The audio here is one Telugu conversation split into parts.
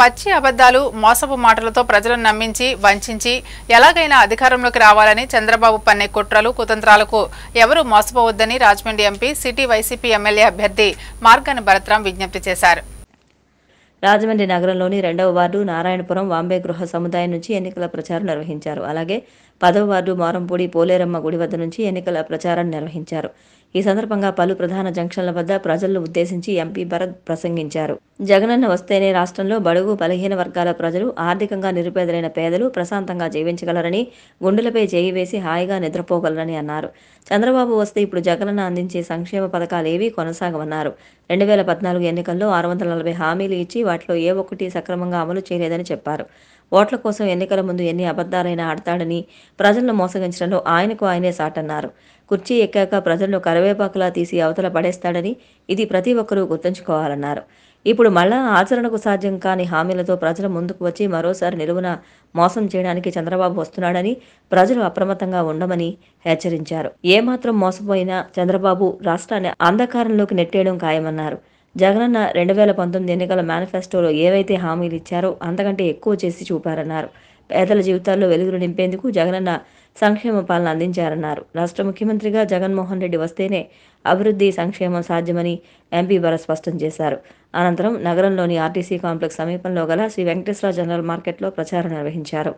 పచ్చి అబద్ధాలు మోసపు మాటలతో ప్రజలను నమ్మించి వంచించి ఎలాగైనా అధికారంలోకి రావాలని చంద్రబాబు పన్నే కుట్రలు కుతంత్రాలకు ఎవరూ మోసపోవద్దని Rajahmundry MP city YCP MLA అభ్యర్థి మార్గాని భరత్రాం విజ్ఞప్తి చేశారు. రాజమండ్రి నగరంలోని 2వ వార్డు నారాయణపురం వాంబే గృహ సముదాయం నుంచి ఎన్నికల ప్రచారం నిర్వహించారు. అలాగే 10వ వార్డు మారంపూడి పోలేరమ్మ గుడి వద్ద నుంచి ఎన్నికల ప్రచారం నిర్వహించారు. ఈ సందర్భంగా పలు ప్రధాన జంక్షన్ల వద్ద ప్రజలను ఉద్దేశించి ఎంపీ భరత్ ప్రసంగించారు. జగనన్న వస్తేనే రాష్ట్రంలో బడుగు బలహీన వర్గాల ప్రజలు, ఆర్థికంగా నిరుపేదలైన పేదలు ప్రశాంతంగా జీవించగలరని, గుండెలపై చేయి వేసి హాయిగా నిద్రపోగలరని అన్నారు. చంద్రబాబు వస్తే ఇప్పుడు జగనన్న అందించే సంక్షేమ పథకాలేవీ కొనసాగమన్నారు. 2014 ఎన్నికల్లో 640 హామీలు ఇచ్చి వాటిలో ఏ ఒక్కటి సక్రమంగా అమలు చేయలేదని చెప్పారు. ఓట్ల కోసం ఎన్నికల ముందు ఎన్ని అబద్ధాలైనా ఆడతాడని, ప్రజలను మోసగించడంలో ఆయనకు ఆయనే సాటన్నారు. కుర్చీ ఎక్కాక ప్రజలను కరివేపాకులా తీసి అవతల పడేస్తాడని, ఇది ప్రతి ఒక్కరూ గుర్తుంచుకోవాలన్నారు. ఇప్పుడు మళ్ళా ఆచరణకు సాధ్యం కాని హామీలతో ప్రజల ముందుకు వచ్చి మరోసారి నిలువున మోసం చేయడానికి చంద్రబాబు వస్తున్నాడని, ప్రజలు అప్రమత్తంగా ఉండమని హెచ్చరించారు. ఏమాత్రం మోసపోయినా చంద్రబాబు రాష్ట్రాన్ని అంధకారంలోకి నెట్టేయడం ఖాయమన్నారు. జగనన్న 2019 ఎన్నికల మేనిఫెస్టోలో ఏవైతే హామీలు ఇచ్చారో అంతకంటే ఎక్కువ చేసి చూపారన్నారు. పేదల జీవితాల్లో వెలుగులు నింపేందుకు జగనన్న సంక్షేమ పాలన అందించారన్నారు. రాష్ట్ర ముఖ్యమంత్రిగా జగన్మోహన్ రెడ్డి వస్తేనే అభివృద్ధి, సంక్షేమం సాధ్యమని ఎంపీ భరత్ స్పష్టం చేశారు. అనంతరం నగరంలోని ఆర్టీసీ కాంప్లెక్స్ సమీపంలో గల శ్రీ వెంకటేశ్వర జనరల్ మార్కెట్లో ప్రచారం నిర్వహించారు.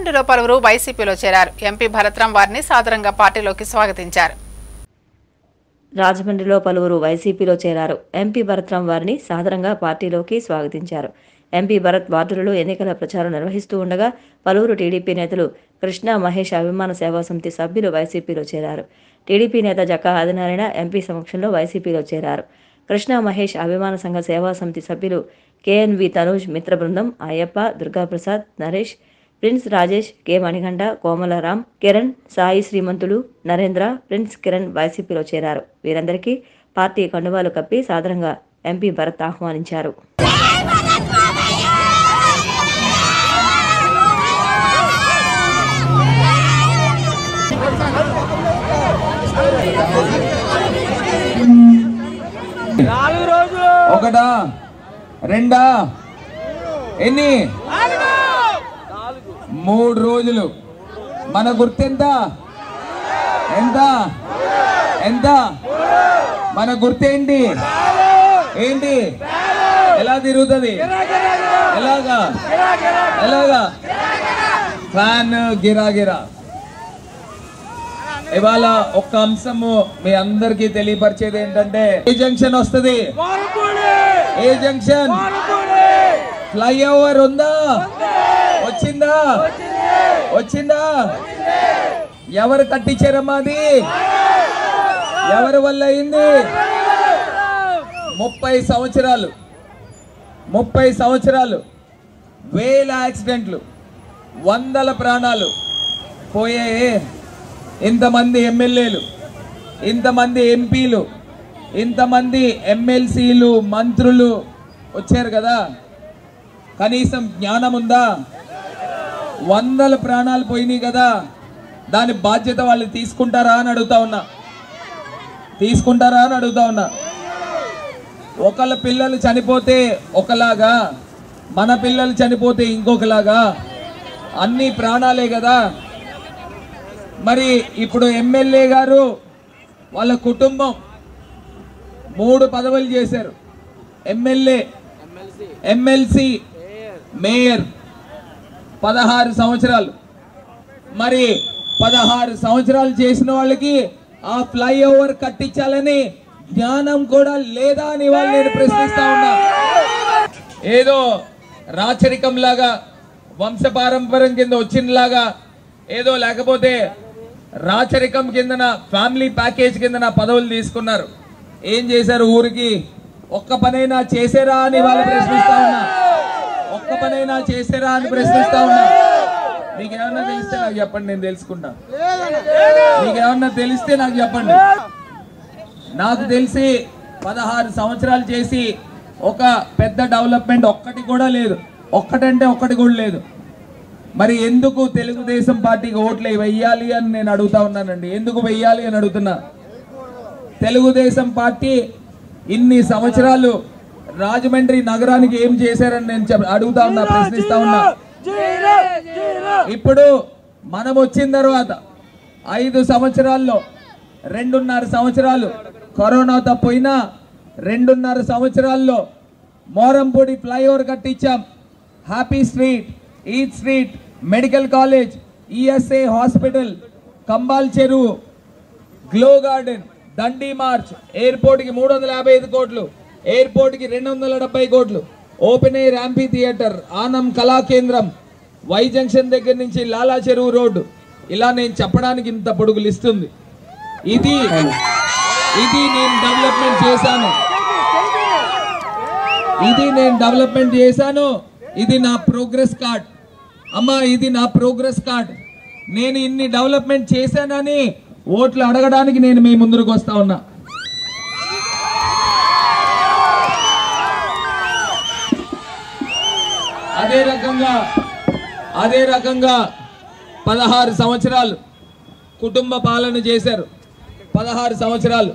రాజమండ్రిలో పలువురు వైసీపీలో చేరారు. ఎంపీ భరత్రాం వారిని సాదరంగా పార్టీలోకి స్వాగతించారు. రాజమండ్రిలో పలువురు వైసీపీలో చేరారు. ఎంపీ భరత్రాం వారిని సాదరంగా పార్టీలోకి స్వాగతించారు. ఎంపీ భరత్ వార్డులలో ఎన్నికల ప్రచారం నిర్వహిస్తూ ఉండగా పలువురు టీడీపీ నేతలు కృష్ణా మహేష్ అభిమాన సేవా సమితి సభ్యులు వైసీపీలో చేరారు. టీడీపీ నేత జక్కా ఆదినారాయణ ఎంపీ సమక్షంలో వైసీపీలో చేరారు. కృష్ణా మహేష్ అభిమాన సంఘ సేవా సమితి సభ్యులు కేఎన్వి తనూజ్, మిత్ర బృందం, అయ్యప్ప, దుర్గాప్రసాద్, నరేష్, ప్రిన్స్ రాజేష్, కె మణికంఠ, కోమలరాం, కిరణ్, సాయి శ్రీమంతులు, నరేంద్ర, ప్రిన్స్ కిరణ్ వైసీపీలో చేరారు. వీరందరికీ పార్టీ కండువాలు కప్పి సాదరంగా ఎంపీ భరత్ ఆహ్వానించారు. ఒకటా రెండా ఎన్ని 3 రోజులు మన గుర్తెంత ఎంత ఎంత మన గుర్తేంటి ఏంటి ఎలా తిరుగుతుంది ఎలాగా ఎలాగా ఫ్యాన్ గిరా ఇవాళ ఒక్క అంశము మీ అందరికీ తెలియపరిచేది ఏంటంటే ఏ జంక్షన్ వస్తుంది ఏ జంక్షన్ ఫ్లైఓవర్ ఉందా వచ్చిందా వచ్చిందా ఎవరు కట్టించారమ్మా అది ఎవరి వల్ల అయింది 30 సంవత్సరాలు వేల యాక్సిడెంట్లు వందల ప్రాణాలు పోయాయి. ఇంతమంది ఎమ్మెల్యేలు ఇంతమంది ఎంపీలు ఇంతమంది ఎమ్మెల్సీలు మంత్రులు వచ్చారు కదా, కనీసం జ్ఞానం ఉందా? వందల ప్రాణాలు పోయినాయి కదా, దాని బాధ్యత వాళ్ళు తీసుకుంటారా అని అడుగుతా ఉన్నా. ఒకళ్ళ పిల్లలు చనిపోతే ఒకలాగా, మన పిల్లలు చనిపోతే ఇంకొకలాగా, అన్ని ప్రాణాలే కదా. మరి ఇప్పుడు ఎమ్మెల్యే గారు వాళ్ళ కుటుంబం 3 పదవులు చేశారు. ఎమ్మెల్యే, ఎమ్మెల్సీ, మేయర్ 16 సంవత్సరాలు. మరి 16 సంవత్సరాలు చేసిన వాళ్ళకి ఆ ఫ్లైఓవర్ కట్టించాలని జ్ఞానం కూడా లేదా అని వాళ్ళు నేను ప్రశ్నిస్తా ఉన్నా. ఏదో రాచరికం లాగా వంశపారంపర్యం కింద వచ్చినలాగా ఏదో, లేకపోతే రాచరికం కిందన ఫ్యామిలీ ప్యాకేజ్ కిందన పదవులు తీసుకున్నారు. ఏం చేశారు? ఊరికి ఒక్క పనైనా చేసారా అని వాళ్ళు ప్రశ్నిస్తా ఉన్నా. ఒక్క పనైనా చేసారా అని ప్రశ్నిస్తా ఉన్నా. మీకేమన్నా తెలిస్తే నాకు చెప్పండి, నేను తెలుసుకుంటా. మీకేమన్నా తెలిస్తే నాకు చెప్పండి. నాకు తెలిసి 16 సంవత్సరాలు చేసి ఒక పెద్ద డెవలప్మెంట్ ఒక్కటి కూడా లేదు. ఒక్కటంటే ఒక్కటి కూడా లేదు. మరి ఎందుకు తెలుగుదేశం పార్టీకి ఓట్లు వెయ్యాలి అని నేను అడుగుతా ఉన్నానండి. ఎందుకు వెయ్యాలి అని అడుగుతున్నా. తెలుగుదేశం పార్టీ ఇన్ని సంవత్సరాలు రాజమండ్రి నగరానికి ఏం చేశారని నేను అడుగుతా ఉన్నా, ప్రశ్నిస్తా ఉన్నా. ఇప్పుడు మనం వచ్చిన తర్వాత 5 సంవత్సరాల్లో 2.5 సంవత్సరాలు కరోనాతో పోయినా 2.5 సంవత్సరాల్లో మోరంపూడి ఫ్లైఓవర్ కట్టించాం. Happy street, eat street, medical college, ESI hospital, Kambala చెరువు, glow garden, Dandi march, airport కి 355 కోట్లు, ఎయిర్పోర్ట్ కి 270 కోట్లు, open air amphitheatre, Anam Kala Kendram, Y junction దగ్గర నుంచి లాలా చెరువు రోడ్డు, ఇలా నేను చెప్పడానికి ఇంత పొడుగు లిస్ట్ ఉంది. ఇది నేను డెవలప్మెంట్ చేశాను. ఇది నా ప్రోగ్రెస్ కార్డ్ అమ్మా, ఇది నా ప్రోగ్రెస్ కార్డ్. నేను ఇన్ని డెవలప్మెంట్ చేశానని ఓట్లు అడగడానికి నేను మీ ముందుకు వస్తా ఉన్నా. అదే రకంగా 16 సంవత్సరాలు కుటుంబ పాలన చేశారు. 16 సంవత్సరాలు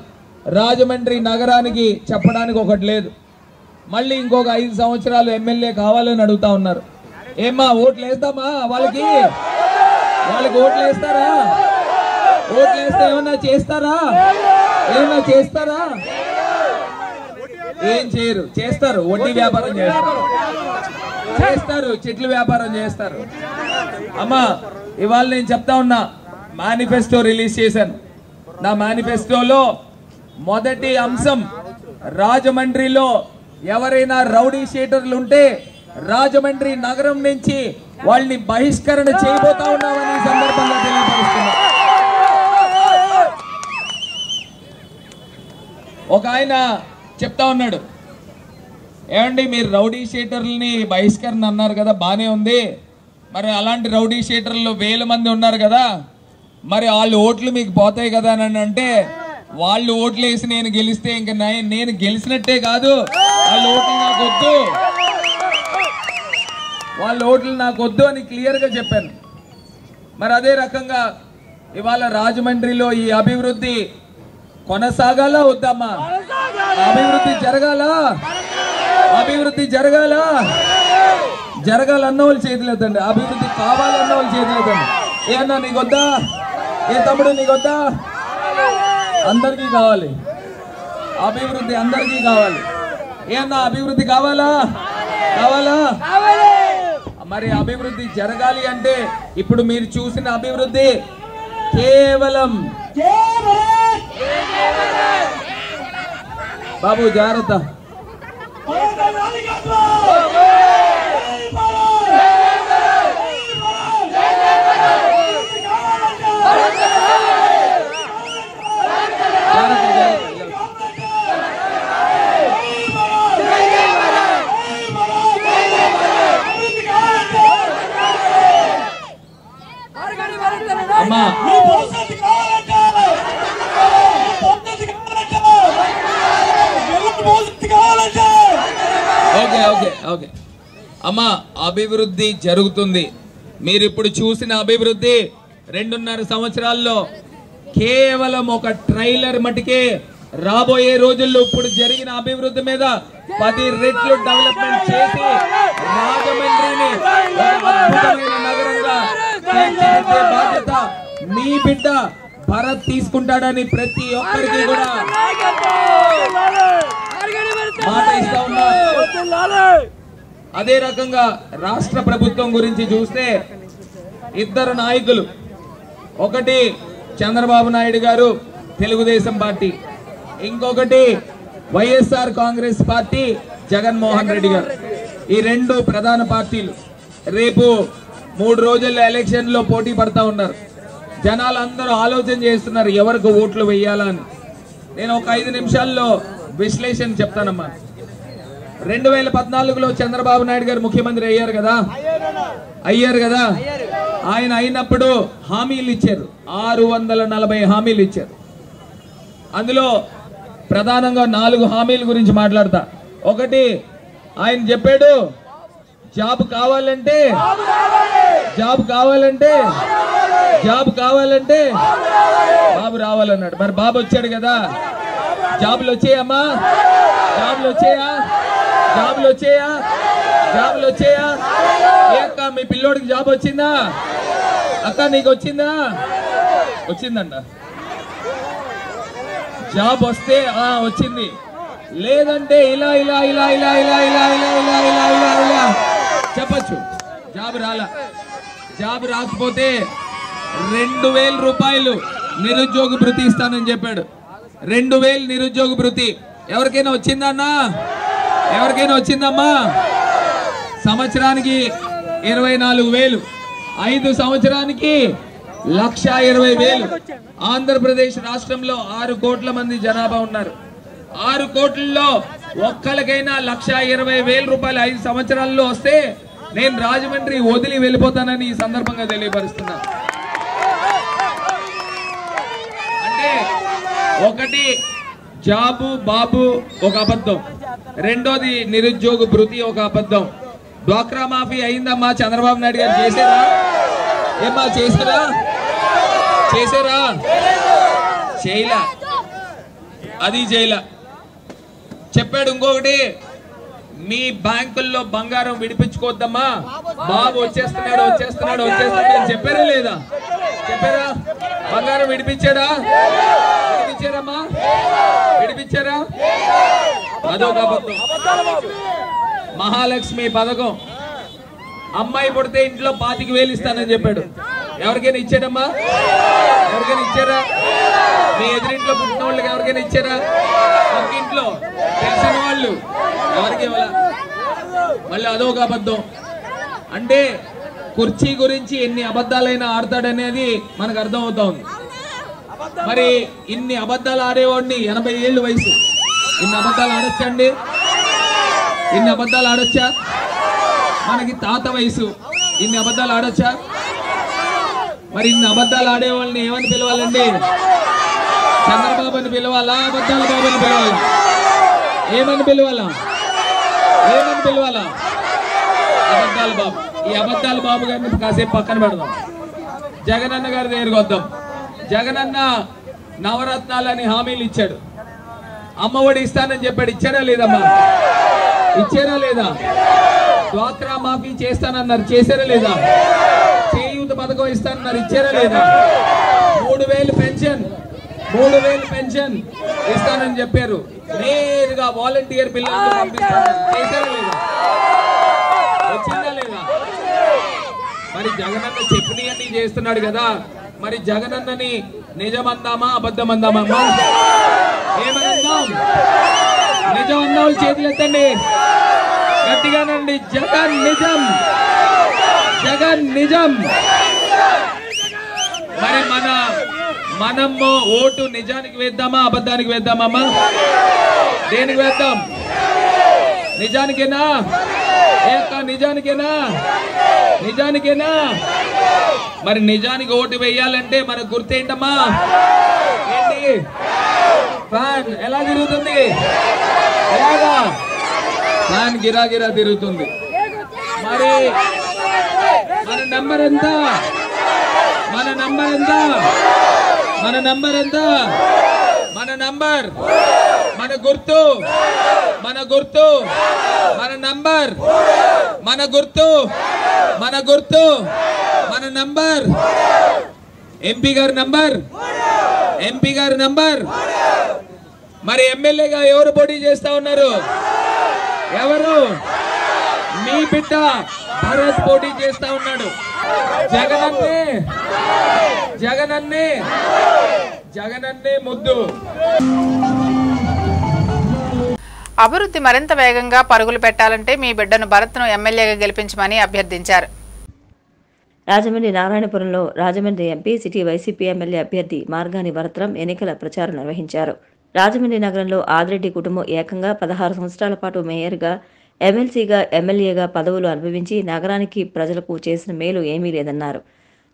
రాజమండ్రి నగరానికి చెప్పడానికి ఒకటి లేదు. మళ్ళీ ఇంకొక 5 సంవత్సరాలు ఎమ్మెల్యే కావాలని అడుగుతా ఉన్నారు. ఏమ్మా ఓట్లు వేస్తామా? వాళ్ళకి ఓట్లు వేస్తారా? ఓట్లు వేస్తే ఏమన్నా చేస్తారా? ఏం చేయరు. చేస్తారు, వడ్డీ వ్యాపారం చేస్తారు, చెట్లు వ్యాపారం చేస్తారు. అమ్మా ఇవాళ నేను చెప్తా ఉన్నా, మేనిఫెస్టో రిలీజ్ చేశాను. నా మేనిఫెస్టోలో మొదటి అంశం, రాజమండ్రిలో ఎవరైనా రౌడీ షీటర్లు ఉంటే రాజమండ్రి నగరం నుంచి వాళ్ళని బహిష్కరణ చేయబోతా ఉన్నామని ఈ సందర్భంగా తెలియపరుస్తున్నా. ఒక ఆయన చెప్తా ఉన్నాడు, ఏమండి మీరు రౌడీ షీటర్లని బహిష్కరణ అన్నారు కదా, బానే ఉంది, మరి అలాంటి రౌడీ షీటర్లు 1000 మంది ఉన్నారు కదా, మరి వాళ్ళు ఓట్లు మీకు పోతాయి కదా అని అంటే, వాళ్ళు ఓట్లు వేసి నేను గెలిస్తే ఇంకా నేను గెలిచినట్టే కాదు, వాళ్ళ ఓట్లు నాకు వద్దు, వాళ్ళ ఓట్లు నాకు వద్దు అని క్లియర్గా చెప్పాను. మరి అదే రకంగా ఇవాళ రాజమండ్రిలో ఈ అభివృద్ధి కొనసాగాల వద్దమ్మా? అభివృద్ధి జరగాల, అభివృద్ధి జరగాల, జరగాలన్న వాళ్ళు చేతులేదండి, అభివృద్ధి కావాలన్న వాళ్ళు చేతులేదండి. ఏమన్నా నీకు వద్దా? ఏ తమ్ముడు నీకు వద్దా? అందరికీ కావాలి అభివృద్ధి, అందరికీ కావాలి. ఏమన్నా అభివృద్ధి కావాలా? కావాలా? మరి అభివృద్ధి జరగాలి అంటే ఇప్పుడు మీరు చూసిన అభివృద్ధి కేవలం, బాబు జాగ్రత్త, అమ్మా ఓకే ఓకే ఓకే అమ్మా, అభివృద్ధి జరుగుతుంది. మీరు ఇప్పుడు చూసిన అభివృద్ధి 2.5 సంవత్సరాల్లో కేవలం ఒక ట్రైలర్ మటుకే. రాబోయే రోజుల్లో ఇప్పుడు జరిగిన అభివృద్ధి మీద 10 రెట్లు డెవలప్మెంట్ చేసి రాజమండ్రిని అద్భుతమైన నగరంగా తీర్చిదిద్దే బాధ్యత మీ బిడ్డ భరత్ తీసుకుంటాడని ప్రతి ఒక్కరికి కూడా మాట ఇస్తా ఉన్నా. అదే రకంగా రాష్ట్ర ప్రభుత్వం గురించి చూస్తే 2 నాయకులు, ఒకటి చంద్రబాబు నాయుడు గారు తెలుగుదేశం పార్టీ, ఇంకొకటి వైఎస్ఆర్ కాంగ్రెస్ పార్టీ జగన్మోహన్ రెడ్డి గారు. ఈ 2 ప్రధాన పార్టీలు రేపు 3 రోజుల్లో ఎలక్షన్ లో పోటీ పడతా ఉన్నారు. జనాలు అందరూ ఆలోచన చేస్తున్నారు ఎవరికి ఓట్లు వేయాలా అని. నేను ఒక 5 నిమిషాల్లో విశ్లేషణ చెప్తానమ్మా. 2014లో చంద్రబాబు నాయుడు గారు ముఖ్యమంత్రి అయ్యారు కదా. ఆయన అయినప్పుడు హామీలు ఇచ్చారు, 640 హామీలు ఇచ్చారు. అందులో ప్రధానంగా 4 హామీల గురించి మాట్లాడతా. ఒకటి, ఆయన చెప్పాడు జాబ్ కావాలంటే బాబు రావాలన్నాడు. మరి బాబు వచ్చాడు కదా. జాబులు వచ్చాయమ్మా? జాబులు వచ్చాయా? ఏ అక్క మీ పిల్లోడికి జాబ్ వచ్చిందా? అక్క నీకు వచ్చిందా? వచ్చిందంట. జాబ్ వస్తే వచ్చింది, లేదంటే ఇలా చెప్పచ్చు. జాబ్ రాకపోతే 2000 రూపాయలు నిరుద్యోగ భృతి ఇస్తానని చెప్పాడు. 2000 నిరుద్యోగ భృతి ఎవరికైనా వచ్చిందన్నా? ఎవరికైనా వచ్చిందమ్మా? సంవత్సరానికి 24,000, 5 సంవత్సరానికి 1,20,000. ఆంధ్రప్రదేశ్ రాష్ట్రంలో 6 కోట్ల మంది జనాభా ఉన్నారు. 6 కోట్లలో ఒక్కరికైనా 1,20,000 రూపాయలు 5 సంవత్సరాల్లో వస్తే నేను రాజమండ్రి వదిలి వెళ్ళిపోతానని ఈ సందర్భంగా తెలియపరుస్తున్నా. అంటే ఒకటి జాబు బాబు ఒక అబద్ధం, రెండోది నిరుద్యోగ భృతి ఒక అబద్ధం. డ్వాక్రా మాఫీ అయిందమ్మా? చంద్రబాబు నాయుడు గారు చేశారా? ఏమ్మా చేశారా? చేయలా. అది చేయలా. చెప్పాడు ఇంకొకటి, మీ బ్యాంకుల్లో బంగారం విడిపించుకోవద్దమ్మా, బాబు వచ్చేస్తున్నాడు అని చెప్పారా లేదా? చెప్పారా? బంగారం విడిపించారమ్మా? విడిపించారా? అదొక అబద్ధం. మహాలక్ష్మి పథకం అమ్మాయి పుడితే ఇంట్లో 25,000 ఇస్తానని చెప్పాడు. ఎవరికైనా ఇచ్చాడమ్మా? ఎవరికైనా ఇచ్చారా? మీ ఎదురింట్లో పుట్టిన వాళ్ళకి ఎవరికైనా ఇచ్చారా? ఒక ఇంట్లో తెలిసిన వాళ్ళు ఎవరికి ఇవ్వాల? మళ్ళీ అదొక అబద్ధం. అంటే కుర్చీ గురించి ఎన్ని అబద్ధాలైనా ఆడతాడనేది మనకు అర్థం అవుతోంది. మరి ఇన్ని అబద్ధాలు ఆడేవాడిని 80 ఏళ్ళు వయసు, ఇన్ని అబద్ధాలు ఆడొచ్చా అండి? ఇన్ని అబద్ధాలు ఆడొచ్చా? మనకి తాత వయసు, ఇన్ని అబద్ధాలు ఆడొచ్చా? మరి ఇన్ని అబద్ధాలు ఆడేవాళ్ళని ఏమని పిలవాలండి? చంద్రబాబు అని పిలవాలా? అబద్ధాల బాబు అని పిలవాలా? ఏమని పిలవాలా? ఏమని పిలవాలా? అబద్ధాల బాబు. ఈ అబద్ధాల బాబు గారిని కాసేపు పక్కన పెడదాం. జగనన్న గారి దగ్గరికి వద్దాం. జగనన్న నవరత్నాలని హామీలు ఇచ్చాడు. అమ్మఒడి ఇస్తానని చెప్పాడు. ఇచ్చారా లేదమ్మా? ఇచ్చారా లేదా? డ్వాక్రా మాఫీ చేస్తానన్నారు, చేశారా లేదా? చేయూత పథకం ఇస్తానన్నారు, ఇచ్చారా లేదా? 3,000 పెన్షన్, 3,000 పెన్షన్ ఇస్తానని చెప్పారు. నేరుగా వాలంటీర్ పిల్లలతో పంపిస్తాను, చేశారా లేదా? వచ్చిందా లేదా? మరి జగనన్న చెప్పినవన్నీ చేస్తున్నాడు కదా. మరి జగనన్నని నిజమందామా అబద్ధం అందామా? ఏమన్నాం? నిజం అన్న వాళ్ళు చేతులు ఎత్తండి గట్టిగానండి. జగన్ నిజం, జగన్ నిజం. మరి మనము ఓటు నిజానికి వేద్దామా అబద్ధానికి వేద్దామమ్మా? దేనికి వేద్దాం? నిజానికేనా? నిజానికేనా? నిజానికేనా? మరి నిజానికి ఓటు వేయాలంటే మన గుర్తేంటమ్మా? ఏంటి? ఫ్యాన్ ఎలా తిరుగుతుంది? ఎలాగా? ఫ్యాన్ గిరాగిరా తిరుగుతుంది. మరి మన నంబర్ ఎంత? మన నంబర్ ఎంత? మన నంబర్ ఎంత? మన నంబర్, మన గుర్తు, మన గుర్తు, మన నంబర్, మన గుర్తు, మన గుర్తు, మన నంబర్. ఎంపీ గారి నంబర్, ఎంపీ గారి నంబర్. మరి ఎమ్మెల్యేగా ఎవరు పోటీ చేస్తా ఉన్నారు? ఎవరు? మీ బిడ్డ భరత్ పోటీ చేస్తా ఉన్నాడు. జగనన్నే, జగనన్నే, జగనన్నే ముద్దు. అభివృద్ధి మరింత వేగంగా పరుగులు పెట్టాలంటే మీ బిడ్డను భరత్ను ఎమ్మెల్యేగా గెలిపించమని అభ్యర్థించారు. రాజమండ్రి నారాయణపురంలో Rajahmundry MP city YCP MLA అభ్యర్థి మార్గాని భరత్రాం ఎన్నికల ప్రచారం నిర్వహించారు. రాజమండ్రి నగరంలో ఆదిరెడ్డి కుటుంబం ఏకంగా 16 సంవత్సరాల పాటు మేయర్గా, ఎమ్మెల్సీగా, ఎమ్మెల్యేగా పదవులు అనుభవించి నగరానికి ప్రజలకు చేసిన మేలు ఏమీ లేదన్నారు.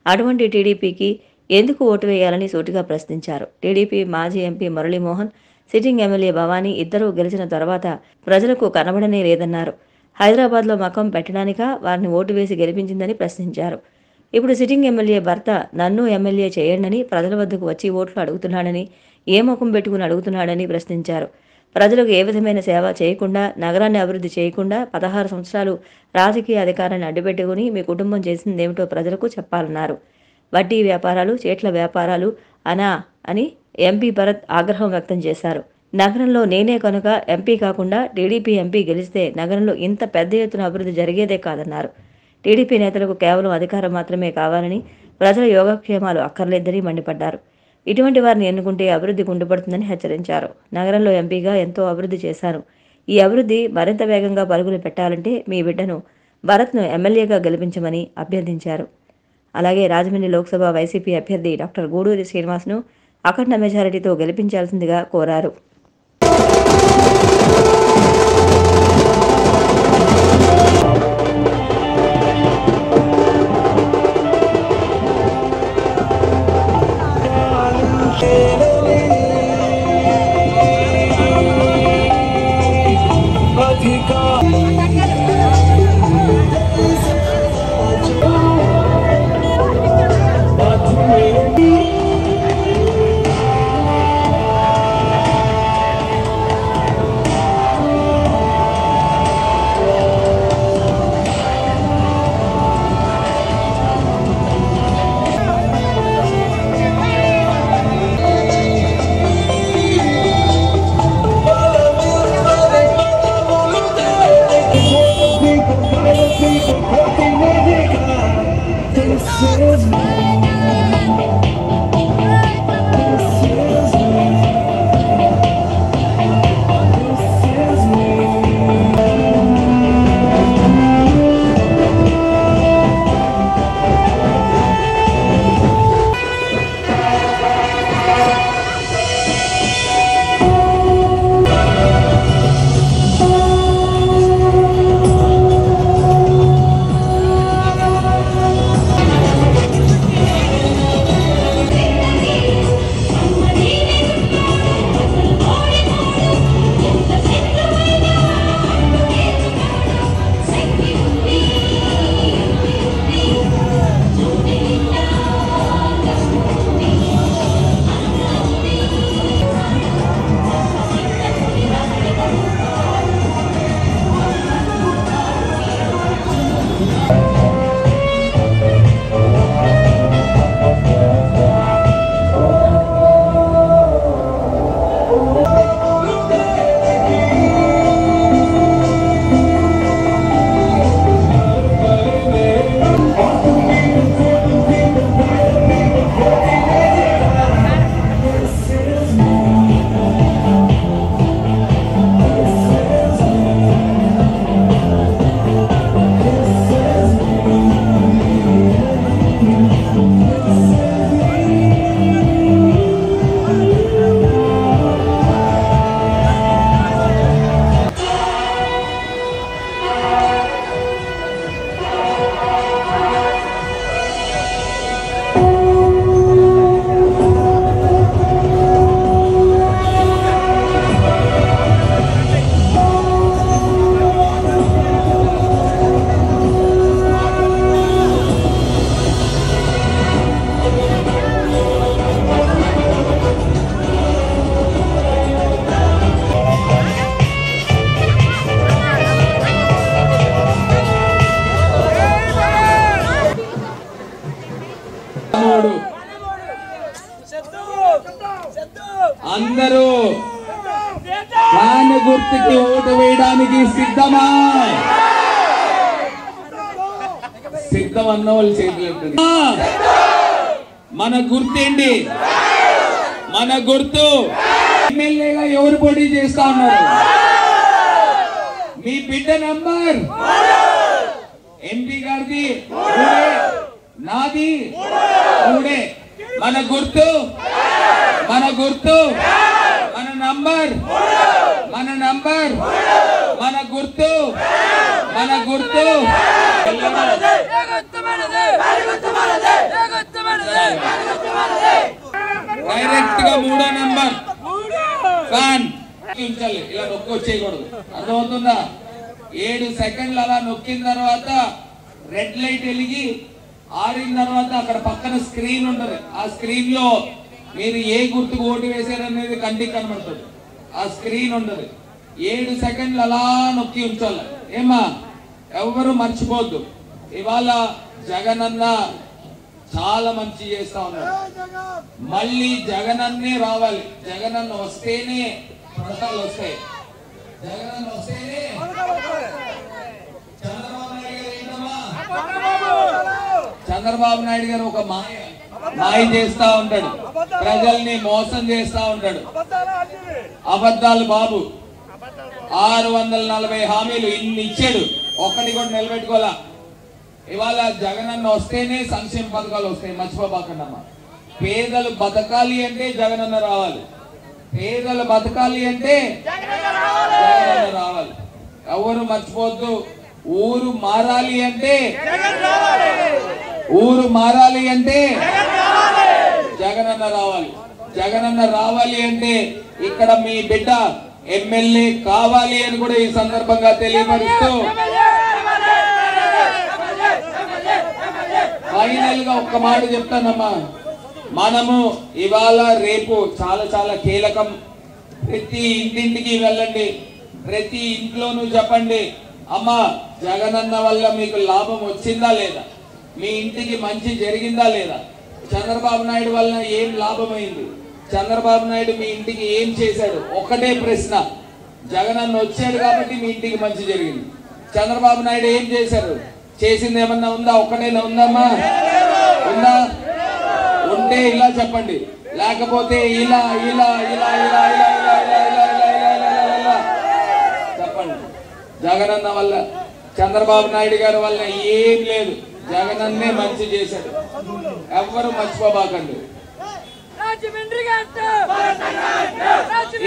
అటువంటి టీడీపీకి ఎందుకు ఓటు వేయాలని సూటిగా ప్రశ్నించారు. టీడీపీ మాజీ MP Muralimohan, sitting MLA Bhavani ఇద్దరూ గెలిచిన తర్వాత ప్రజలకు కనబడనే లేదన్నారు. హైదరాబాద్లో మకం పెట్టడానికా వారిని ఓటు వేసి గెలిపించిందని ప్రశ్నించారు. ఇప్పుడు సిట్టింగ్ ఎమ్మెల్యే భర్త నన్ను ఎమ్మెల్యే చేయండని ప్రజల వద్దకు వచ్చి ఓట్లు అడుగుతున్నాడని, ఏ ముఖం పెట్టుకుని అడుగుతున్నాడని ప్రశ్నించారు. ప్రజలకు ఏ విధమైన సేవ చేయకుండా, నగరాన్ని అభివృద్ధి చేయకుండా 16 సంవత్సరాలు రాజకీయ అధికారాన్ని అడ్డుపెట్టుకుని మీ కుటుంబం చేసిందేమిటో ప్రజలకు చెప్పాలన్నారు. వడ్డీ వ్యాపారాలు, చేట్ల వ్యాపారాలు అని ఎంపీ భరత్ ఆగ్రహం వ్యక్తం చేశారు. నగరంలో నేనే కనుక ఎంపీ కాకుండా టీడీపీ ఎంపీ గెలిస్తే నగరంలో ఇంత పెద్ద ఎత్తున అభివృద్ధి జరిగేదే కాదన్నారు. టీడీపీ నేతలకు కేవలం అధికారం మాత్రమే కావాలని, ప్రజల యోగక్షేమాలు అక్కర్లేదని మండిపడ్డారు. ఇటువంటి వారిని ఎన్నుకుంటే అభివృద్ధి కుంటుపడుతుందని హెచ్చరించారు. నగరంలో ఎంపీగా ఎంతో అభివృద్ధి చేశాను. ఈ అభివృద్ధి మరింత వేగంగా పరుగులు పెట్టాలంటే మీ బిడ్డను భరత్ను ఎమ్మెల్యేగా గెలిపించమని అభ్యర్థించారు. అలాగే రాజమండ్రి లోక్సభ వైసీపీ అభ్యర్థి డాక్టర్ గూడూరి శ్రీనివాస్ను అఖండ మెజారిటీతో గెలిపించాల్సిందిగా కోరారు. అందరూ ఫ్యాన్ గుర్తుకి ఓటు వేయడానికి సిద్ధమా? సిద్ధం అన్న వాళ్ళు చేతులు. మన గుర్తేంటి? మన గుర్తు ఎమ్మెల్యేగా ఎవరు పోటీ చేస్తా ఉన్నారు? మీ బిడ్డ నంబర్ ఎంపీ గారిది నాది మూడే. మన గుర్తు మన గుర్తు మన నంబర్ మన నంబర్ మన గుర్తు మన గుర్తు డైరెక్ట్ గా మూడో నంబర్ ఫ్యాన్ ఉంచాలి. ఇలా నొక్కొచ్చేయకూడదు. అర్థమవుతుందా? 7 సెకండ్లు అలా నొక్కిన తర్వాత రెడ్ లైట్ వెలిగి ఆరిన తర్వాత అక్కడ పక్కన స్క్రీన్ ఉంటది. ఆ స్క్రీన్ లో మీరు ఏ గుర్తుకు ఓటు వేశారనేది కంటికి కనబడుతుంది. ఆ స్క్రీన్ ఉండదు. 7 సెకండ్లు అలా నొక్కి ఉంచాలి. ఏమా ఎవరు మర్చిపోద్దు. ఇవాళ జగనన్న చాలా మంచి చేస్తా ఉన్నారు. మళ్ళీ జగనన్నే రావాలి. జగనన్న వస్తేనే పథకాలు వస్తాయి. జగనన్న వస్తేనే చంద్రబాబు నాయుడు గారు ఒక మాయ చేస్తా ఉంటాడు. ప్రజల్ని మోసం చేస్తా ఉంటాడు. అబద్ధాలు బాబు. 640 హామీలు ఇన్ని ఇచ్చాడు. ఒక్కటి కూడా నిలబెట్టుకోవాలా. ఇవాళ జగనన్న వస్తేనే సంక్షేమ పథకాలు వస్తాయి. మర్చిపోబాకండమ్మా. పేదలు బతకాలి అంటే జగనన్న రావాలి. పేదలు బతకాలి అంటే జగనన్న రావాలి. ఎవరు మర్చిపోవద్దు. ఊరు మారాలి అంటే జగనన్న రావాలి. జగనన్న రావాలి అంటే ఇక్కడ మీ బిడ్డ ఎమ్మెల్యే కావాలి అని కూడా ఈ సందర్భంగా తెలియపరుస్తూ ఫైనల్ గా ఒక్క మాట చెప్తానమ్మా. మనము ఇవాళ రేపు చాలా చాలా కీలకం. ప్రతి ఇంటింటికి వెళ్ళండి. ప్రతి ఇంట్లోనూ చెప్పండి, అమ్మా జగనన్న వల్ల మీకు లాభం వచ్చిందా లేదా? మీ ఇంటికి మంచి జరిగిందా లేదా? చంద్రబాబు నాయుడు వల్ల ఏం లాభమైంది? చంద్రబాబు నాయుడు మీ ఇంటికి ఏం చేశాడు? ఒకటే ప్రశ్న. జగనన్న వచ్చాడు కాబట్టి మీ ఇంటికి మంచి జరిగింది. చంద్రబాబు నాయుడు ఏం చేశారు? చేసింది ఏమన్నా ఉందా? ఒక్కటేనా ఉందమ్మా? ఉందా? ఉంటే ఇలా చెప్పండి, లేకపోతే ఇలా ఇలా ఇలా ఇలా ఇలా ఇలా ఇలా ఇలా ఇలా ఇలా ఇలా చెప్పండి. జగనన్న వల్ల, చంద్రబాబు నాయుడు గారి వల్ల ఏం లేదు. జగనన్నే మంచి చేశాడు. ఎవ్వరు మర్చిపోబాకండి.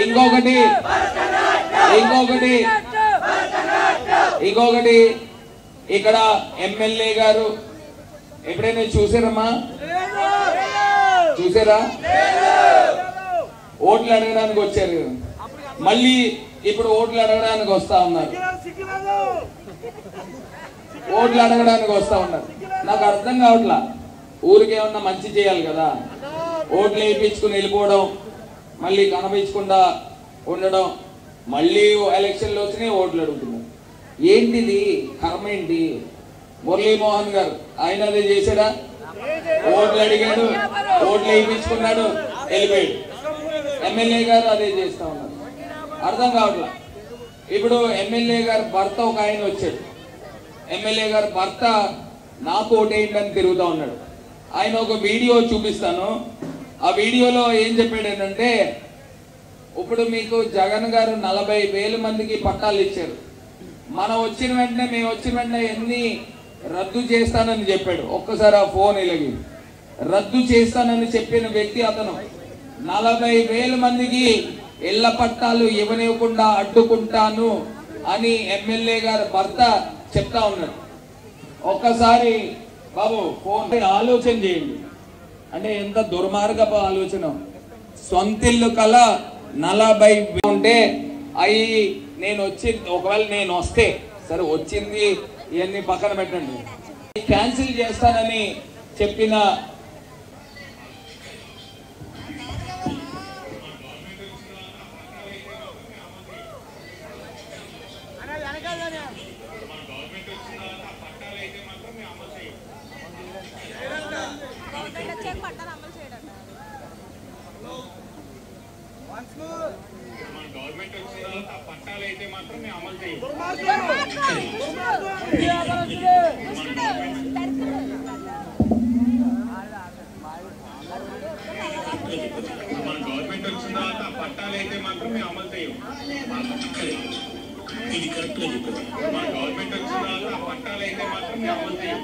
ఇంకొకటి ఇంకొకటి ఇంకొకటి ఇక్కడ ఎమ్మెల్యే గారు ఎప్పుడైనా చూసారమ్మా? చూసారా? ఓట్లు అడగడానికి వచ్చారు. మళ్ళీ ఇప్పుడు ఓట్లు అడగడానికి వస్తా ఉన్నారు. ఓట్లు అడగడానికి వస్తా ఉన్నారు. నాకు అర్థం కావట్లా. ఊరికేమన్నా మంచి చేయాలి కదా, ఓట్లు వేయించుకుని వెళ్ళిపోవడం, మళ్ళీ కనిపించకుండా ఉండడం, మళ్ళీ ఎలక్షన్లు వచ్చినాయి ఓట్లు అడుగుతున్నారు. ఏంటిది? కర్మ ఏంటి? మురళీమోహన్ గారు ఆయన అదే చేశాడా? ఓట్లు అడిగాడు, ఓట్లు వేయించుకున్నాడు, వెళ్ళిపోయాడు. ఎమ్మెల్యే గారు అదే చేస్తా ఉన్నారు. అర్థం కావట్లా. ఇప్పుడు ఎమ్మెల్యే గారు భర్త ఒక ఆయన వచ్చాడు. ఎమ్మెల్యే గారు భర్త నాకు ఓటేయండి అని తిరుగుతూ ఉన్నాడు. ఆయన ఒక వీడియో చూపిస్తాను. ఆ వీడియోలో ఏం చెప్పాడు ఏంటంటే, ఇప్పుడు మీకు జగన్ గారు 40,000 మందికి పట్టాలు ఇచ్చారు. మేము వచ్చిన వెంటనే ఎన్ని రద్దు చేస్తానని చెప్పాడు. ఒక్కసారి ఆ ఫోన్ ఇలాగి రద్దు చేస్తానని చెప్పిన వ్యక్తి అతను 40,000 మందికి ఇళ్ల పట్టాలు ఇవ్వనివ్వకుండా అడ్డుకుంటాను అని ఎమ్మెల్యే గారు భర్త చెప్తా ఉన్నాడు. ఒక్కసారి బాబు ఫోన్ ఆలోచన చేయండి. అంటే ఎంత దుర్మార్గపు ఆలోచన. సొంతిల్లు కల 40 ఉంటే అవి నేను వచ్చి, ఒకవేళ నేను వస్తే సరే, వచ్చింది ఇవన్నీ పక్కన పెట్టండి, క్యాన్సిల్ చేస్తానని చెప్పిన గవర్నమెంట్ వచ్చిన తర్వాత పట్టాలు అయితే మాత్రం మేము అమలు చేయం. మన గవర్నమెంట్ వచ్చిన తర్వాత పట్టాలు అయితే మాత్రం మేము అమలు చేయం. ఇది కరెక్ట్ గా చెప్పండి. మన గవర్నమెంట్ వచ్చిన తర్వాత పట్టాలు అయితే మాత్రం మేము అమలు చేయం.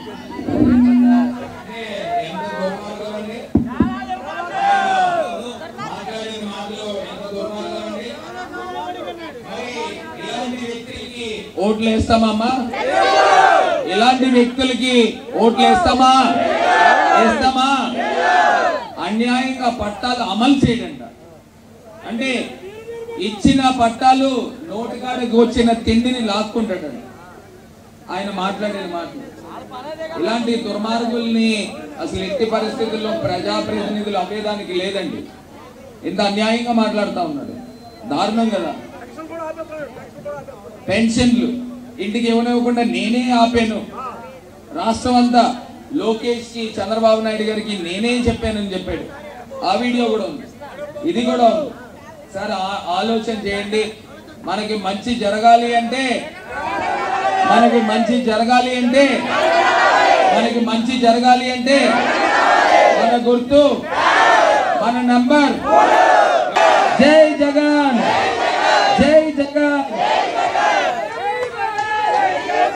ఓట్లు వేస్తామమ్మా? ఇలాంటి వ్యక్తులకి ఓట్లు వేస్తామా? అన్యాయంగా పట్టాలు అమలు చేయడంట. అంటే ఇచ్చిన పట్టాలు నోటికాడికి వచ్చిన తిండిని లాక్కుంటాడంట ఆయన మాట్లాడిన మాటలు. ఇలాంటి దుర్మార్గుల్ని అసలు ఎట్టి పరిస్థితుల్లో ప్రజాప్రతినిధులు అమ్మేదానికి లేదండి. ఇంత అన్యాయంగా మాట్లాడుతూ ఉన్నాడు. దారుణం కదా. పెన్షన్లు ఇంటికి ఇవ్వనివ్వకుండా నేనే ఆపాను, రాష్ట్రం అంతా లోకేష్ కి చంద్రబాబు నాయుడు గారికి నేనే చెప్పానని చెప్పాడు. ఆ వీడియో కూడా ఉంది, ఇది కూడా ఉంది. సార్ ఆలోచన చేయండి. మనకి మంచి జరగాలి అంటే మన గుర్తు, మన నంబర్